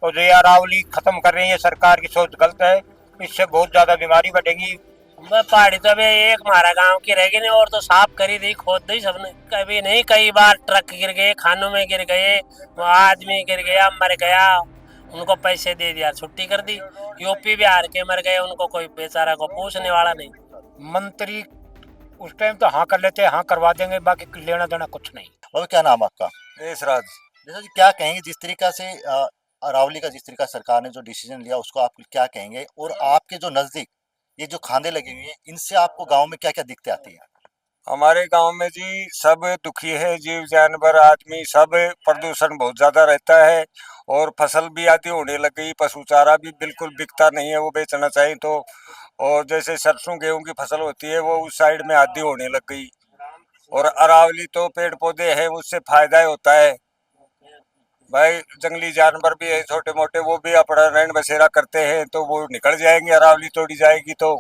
और जो ये अरावली खत्म कर रही है, सरकार की सोच गलत है। इससे बहुत ज्यादा बीमारी बढ़ेगी। पहाड़ी तो अभी एक हमारा गांव की रहेगी नहीं, और तो साफ करी दी, खोद दी सबने। कभी नहीं, कई बार ट्रक गिर गए, खानों में गिर गए, वो आदमी गिर गया, मर गया, उनको पैसे दे दिया, छुट्टी कर दी। यूपी बिहार के मर गए, उनको कोई बेचारा को पूछने वाला नहीं। मंत्री उस टाइम तो हाँ कर लेते हैं, हाँ करवा देंगे, बाकी लेना देना कुछ नहीं। और क्या नाम आपका? एसराज। जैसा जी क्या कहेंगे जिस तरीका से अरावली का जिस तरीका सरकार ने जो डिसीजन लिया उसको आप क्या कहेंगे, और आपके जो नजदीक ये जो खांदे लगी हुई हैं इनसे आपको गांव में क्या क्या दिक्कतें आती हैं? हमारे गांव में जी सब दुखी है, जीव जानवर आदमी सब। प्रदूषण बहुत ज्यादा रहता है और फसल भी आधी होने लग गई, पशु चारा भी बिल्कुल बिकता नहीं है, वो बेचना चाहिए तो। और जैसे सरसों गेहूं की फसल होती है वो उस साइड में आधी होने लग गई। और अरावली तो पेड़ पौधे है, उससे फायदा ही होता है भाई। जंगली जानवर भी है छोटे मोटे, वो भी अपना रहन बसेरा करते हैं, तो वो निकल जाएंगे, अरावली तोड़ी जाएगी तो।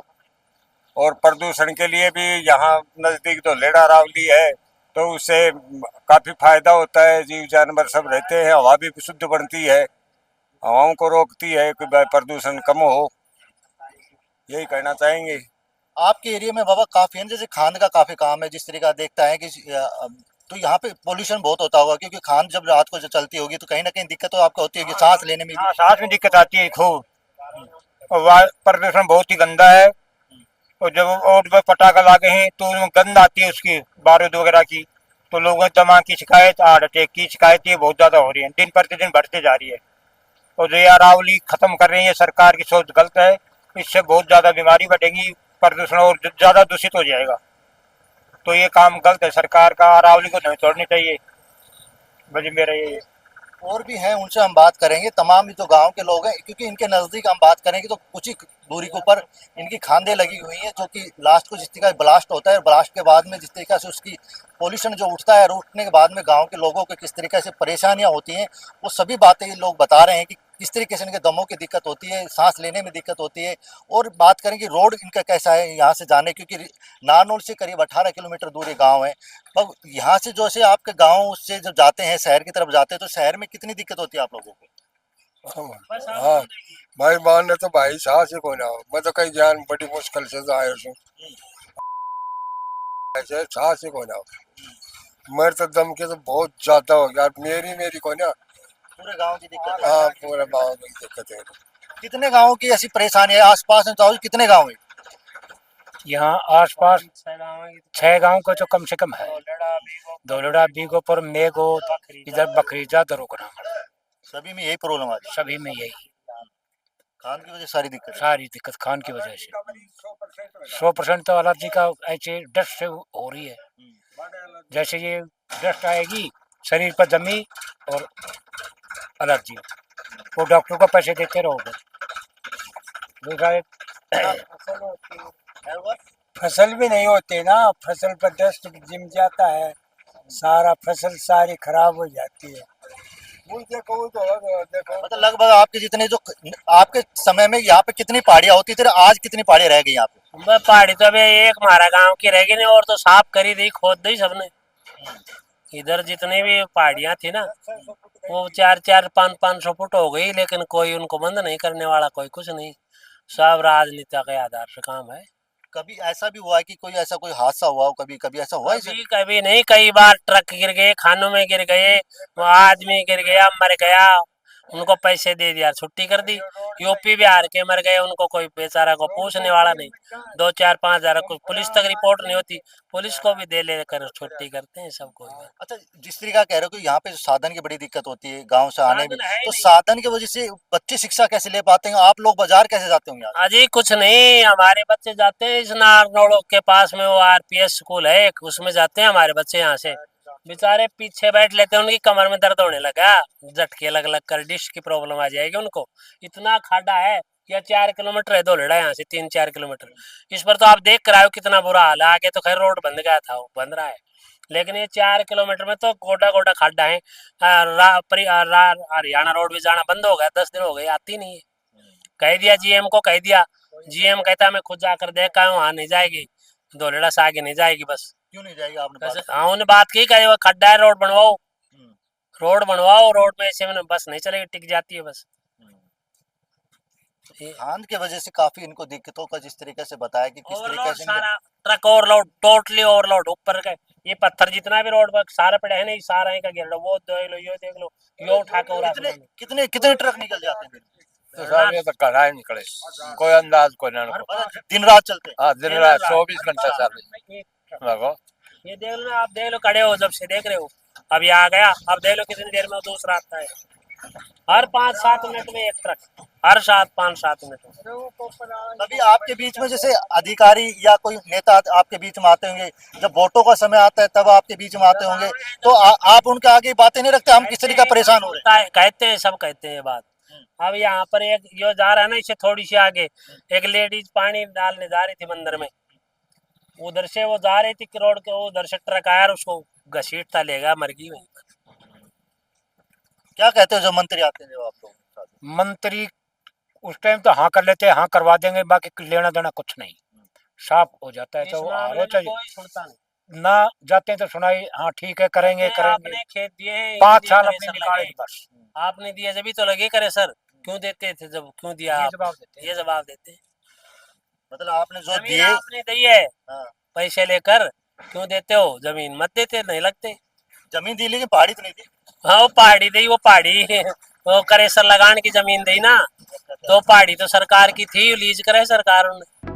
और प्रदूषण के लिए भी यहाँ नजदीक तो लेडा अरावली है, तो उससे काफी फायदा होता है, जीव जानवर सब रहते हैं, हवा भी शुद्ध बनती है, हवाओं को रोकती है कि भाई प्रदूषण कम हो। यही कहना चाहेंगे। आपके एरिया में बाबा काफी है ना, जैसे खान का काफी काम है जिस तरीका देखता है कि तो यहाँ पे पोल्यूशन बहुत होता होगा, क्योंकि खान जब रात को जो चलती होगी तो कहीं ना कहीं दिक्कत तो आपको होती होगी सांस लेने में भी। हाँ, सांस में दिक्कत आती है खूब। और प्रदूषण बहुत ही गंदा है। और जब और वो पटाखा लागे हैं तो उसमें गंध आती है उसकी, बारूद वगैरह की। तो लोगों में दिमाग की शिकायत, हार्ट अटैक की शिकायत ये बहुत ज्यादा हो रही है, दिन प्रतिदिन बढ़ते जा रही है। और जो ये अरावली खत्म कर रही है, सरकार की सोच गलत है। इससे बहुत ज्यादा बीमारी बढ़ेगी, प्रदूषण और ज्यादा दूषित हो जाएगा। तो ये काम गलत है सरकार का, अरावली को नहीं छोड़नी चाहिए। बस मेरा ये और भी हैं उनसे हम बात करेंगे, तमाम जो गांव के लोग हैं, क्योंकि इनके नज़दीक हम बात करेंगे तो कुछ ही दूरी के ऊपर इनकी खांदे लगी हुई हैं, जो कि लास्ट को जिस तरीका ब्लास्ट होता है, ब्लास्ट के बाद में जिस तरीका से उसकी पोल्यूशन जो उठता है और उठने के बाद में गांव के लोगों को किस तरीके से परेशानियां होती हैं, वो सभी बातें ये लोग बता रहे हैं कि किस तरीके से इनके दमों की दिक्कत होती है, सांस लेने में दिक्कत होती है। और बात करें कि रोड इनका कैसा है यहाँ से जाने, क्योंकि नारनौल से करीब 18 किलोमीटर दूर ये गाँव है। अब यहाँ से जो से आपके गाँव से जब जाते हैं शहर की तरफ जाते हैं तो शहर में कितनी दिक्कत होती है आप लोगों को? हाँ भाई, मान तो भाई सांस ही को ना हो, मैं तो कई जान बड़ी मुश्किल से तो आयो हूँ, ऐसे सांस ही को ना हो। मेरे तो दम के तो बहुत ज्यादा हो गया, मेरी मेरी को ना पूरे गांव की दिक्कत है? हाँ पूरे गाँव में दिक्कत है। कितने गाँव की ऐसी परेशानी है आसपास में, तो कितने गाँव है? यहाँ आसपास 6 गांव का तो कम से कम है। दौलड़ा, बीगोपुर, मेघो, इधर बकरीजा, दरोगना, सभी में यही प्रॉब्लम आ रही सभी में यही है, खान की वजह से सारी दिक्कत है। सारी दिक्कत खान की वजह से। 100% तो एलर्जी का ऐसे डस्ट से हो रही है। जैसे ये डस्ट आएगी शरीर पर जमी और एलर्जी, वो डॉक्टर को पैसे देते रहोगे। दूसरा फसल भी नहीं होती ना, फसल पर डस्ट जिम जाता है, सारा फसल सारी खराब हो जाती है। देखो मतलब लगभग आपके जितने जो आपके समय में यहाँ पे कितनी पहाड़ियाँ होती थी, आज कितनी पहाड़ियाँ रह गई यहाँ पे? पहाड़ी तो अभी एक हमारा गांव की रहेगी नहीं, और तो साफ करी दी, खोद दी सबने। इधर जितनी भी पहाड़ियां थी ना, वो 4-4, 5-5 फुट हो गई, लेकिन कोई उनको बंद नहीं करने वाला, कोई कुछ नहीं। सब राजनीति के आधार से काम है। कभी ऐसा भी हुआ है कि कोई ऐसा कोई हादसा हुआ हो, कभी कभी ऐसा हुआ है कभी कभी नहीं, कई बार ट्रक गिर गए, खानों में गिर गए, वो आदमी गिर गया, मर गया, उनको पैसे दे दिया, छुट्टी कर दी। यूपी बिहार के मर गए, उनको कोई बेचारा को पूछने वाला नहीं। 2-4-5 हजार, कुछ पुलिस तक रिपोर्ट नहीं होती, पुलिस को भी दे लेकर छुट्टी करते हैं सब। कोई बात। अच्छा, जिस तरीका कह रहे हो कि यहाँ पे साधन की बड़ी दिक्कत होती है गांव से आने में, साधन है तो नहीं। साधन की वजह से बच्चे शिक्षा कैसे ले पाते हैं? आप लोग बाजार कैसे जाते होंगे यहाँ? अजी कुछ नहीं, हमारे बच्चे जाते हैं इस नारनौल के पास में, वो आरपीएस स्कूल है एक, उसमें जाते हैं हमारे बच्चे। यहाँ से बेचारे पीछे बैठ लेते हैं, उनकी कमर में दर्द होने लगा, झटके लग लग कर डिस्क की प्रॉब्लम आ जाएगी उनको। इतना खाड़ा है, या 4 किलोमीटर है धोलेड़ा यहाँ से, 3-4 किलोमीटर। इस पर तो आप देख कर आए हो कितना बुरा हाल है। आगे तो खैर रोड बंद गया था, वो बंद रहा है, लेकिन ये 4 किलोमीटर में तो गोडा गोडा खाड्डा है। हरियाणा रोड भी जाना बंद हो गया, 10 दिन हो गए, आती नहीं है। कह दिया जीएम को, कह दिया, जीएम कहता मैं खुद जाकर देखा हूँ, वहाँ नहीं जाएगी, धोलेड़ा से आगे नहीं जाएगी बस। क्यों नहीं जाएगी आपने बात? हाँ, उन्हें बात की, कहे वो खड्डा है, रोड बनवाओ, हम्म। रोड बनवाओ, रोड में ऐसे में बस नहीं चलेगी, टिक जाती है बस। ये खान की वजह से काफी इनको दिक्कतों का जिस तरीके से बताया कि किस तरीके ओवरलोड से सारा ट्रक ओवरलोड, टोटली ओवरलोड ऊपर का ये पत्थर जितना भी रोड पर सारा पड़ा है ना, ये सारा का गिर वो देख लो, यो देख लो, यो उठा के उड़ा कितने कितने कितने ट्रक निकल जाते हैं दिन में? तो साहब ये तो कढ़ा ही निकले, कोई अंदाज कोई ना को। मतलब दिन रात चलते हैं। हाँ, दिन रात 24 घंटा चालू लगो। ये देख लो ना, आप देख लो, खड़े हो जब से देख रहे हो, अब ये आ गया, अब देख लो कितनी देर में दूसरा आता है। हर 5-7 मिनट में एक ट्रक, हर 5-7 मिनट में। तभी आपके बीच में जैसे अधिकारी या कोई नेता आपके बीच में आते होंगे, जब वोटों का समय आता है तब आपके बीच में आते होंगे, तो आप उनके आगे बातें नहीं रखते, हम किस तरीके परेशान हो रहे हैं? कहते हैं, सब कहते हैं ये बात। अब यहाँ पर एक जो जा रहा है ना, इससे थोड़ी सी आगे एक लेडीज पानी डालने जा रही थी मंदिर में, उधर से वो जा रही थी रोड के, उधर से ट्रक आया और उसको घसीटता ले गया, मर गई वहीं पर। क्या कहते हो जो मंत्री आते हैं, जो आप लोग? मंत्री उस टाइम तो हाँ कर लेते हैं, हाँ करवा देंगे, बाकी लेना देना कुछ नहीं, साफ हो जाता है। इस तो मामले आरो में चाहिए कोई सुनता नहीं। ना, जाते हैं तो सुनाई, हाँ ठीक है करेंगे करेंगे, आपने खेत दिए हैं, 5 इसलिए साल करे अपने सर निकाले लगे। बस, आपने दिया जब तो लगे करे सर, क्यों देते थे, जब क्यों दिया ये आप? जवाब देते हैं। ये जवाब देते हैं। मतलब आपने जो जमीन दिए, आपने दी है हाँ, पैसे लेकर, क्यों देते हो? जमीन मत देते, नहीं लगते। जमीन दी लेकिन पहाड़ी तो नहीं दी। हाँ, वो पहाड़ी दी, वो पहाड़ी वो करे सर लगान की जमीन दी ना, तो पहाड़ी तो सरकार की थी, लीज करे सरकार उन्होंने।